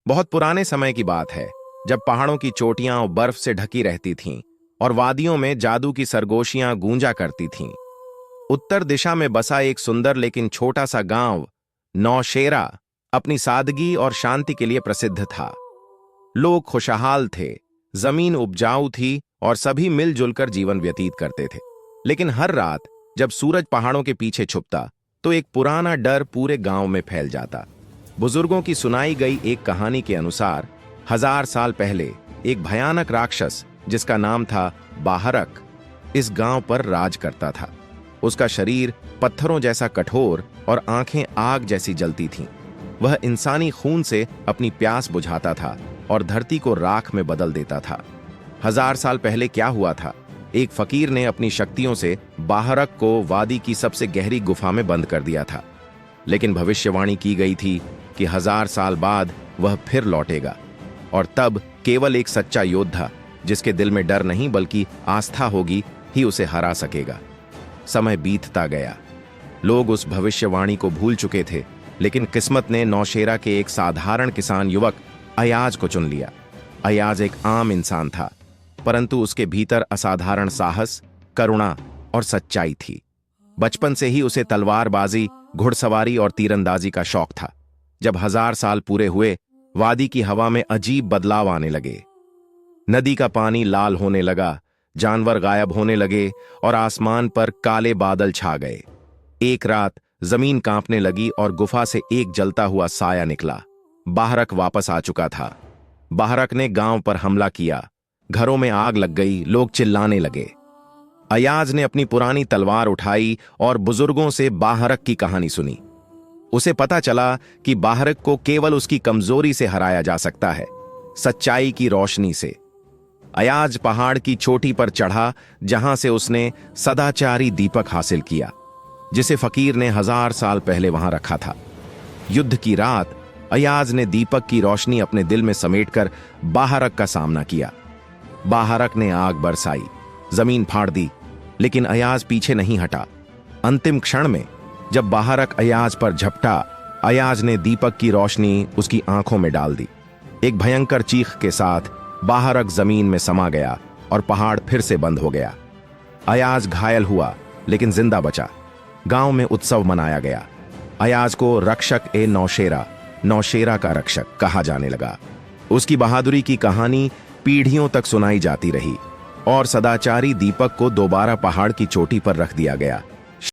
बहुत पुराने समय की बात है, जब पहाड़ों की चोटियां बर्फ से ढकी रहती थीं और वादियों में जादू की सरगोशियां गूंजा करती थीं। उत्तर दिशा में बसा एक सुंदर लेकिन छोटा सा गांव नौशेरा अपनी सादगी और शांति के लिए प्रसिद्ध था। लोग खुशहाल थे, जमीन उपजाऊ थी और सभी मिलजुल कर जीवन व्यतीत करते थे। लेकिन हर रात जब सूरज पहाड़ों के पीछे छुपता तो एक पुराना डर पूरे गांव में फैल जाता। बुजुर्गों की सुनाई गई एक कहानी के अनुसार 1000 साल पहले एक भयानक राक्षस जिसका नाम था बाहरक इस गांव पर राज करता था। उसका शरीर पत्थरों जैसा कठोर और आंखें आग जैसी जलती थीं। वह इंसानी खून से अपनी प्यास बुझाता था और धरती को राख में बदल देता था। 1000 साल पहले क्या हुआ था? एक फकीर ने अपनी शक्तियों से बाहरक को वादी की सबसे गहरी गुफा में बंद कर दिया था। लेकिन भविष्यवाणी की गई थी कि 1000 साल बाद वह फिर लौटेगा, और तब केवल एक सच्चा योद्धा जिसके दिल में डर नहीं बल्कि आस्था होगी ही उसे हरा सकेगा। समय बीतता गया। लोग उस भविष्यवाणी को भूल चुके थे, लेकिन किस्मत ने नौशेरा के एक साधारण किसान युवक अयाज को चुन लिया। अयाज एक आम इंसान था, परंतु उसके भीतर असाधारण साहस, करुणा और सच्चाई थी। बचपन से ही उसे तलवारबाजी, घुड़सवारी और तीरंदाजी का शौक था। जब 1000 साल पूरे हुए, वादी की हवा में अजीब बदलाव आने लगे। नदी का पानी लाल होने लगा, जानवर गायब होने लगे और आसमान पर काले बादल छा गए। एक रात जमीन कांपने लगी और गुफा से एक जलता हुआ साया निकला। बाहरक वापस आ चुका था। बाहरक ने गांव पर हमला किया। घरों में आग लग गई, लोग चिल्लाने लगे। अयाज ने अपनी पुरानी तलवार उठाई और बुजुर्गों से बाहरक की कहानी सुनी। उसे पता चला कि बाहरक को केवल उसकी कमजोरी से हराया जा सकता है, सच्चाई की रोशनी से। अयाज पहाड़ की चोटी पर चढ़ा, जहां से उसने सदाचारी दीपक हासिल किया, जिसे फकीर ने 1000 साल पहले वहां रखा था। युद्ध की रात अयाज ने दीपक की रोशनी अपने दिल में समेटकर बाहरक का सामना किया। बाहरक ने आग बरसाई, जमीन फाड़ दी, लेकिन अयाज पीछे नहीं हटा। अंतिम क्षण में जब बाहरक अयाज पर झपटा, अयाज ने दीपक की रोशनी उसकी आंखों में डाल दी। एक भयंकर चीख के साथ बाहरक जमीन में समा गया और पहाड़ फिर से बंद हो गया। अयाज घायल हुआ लेकिन जिंदा बचा। गांव में उत्सव मनाया गया। अयाज को रक्षक ए नौशेरा, नौशेरा का रक्षक कहा जाने लगा। उसकी बहादुरी की कहानी पीढ़ियों तक सुनाई जाती रही और सदाचारी दीपक को दोबारा पहाड़ की चोटी पर रख दिया गया।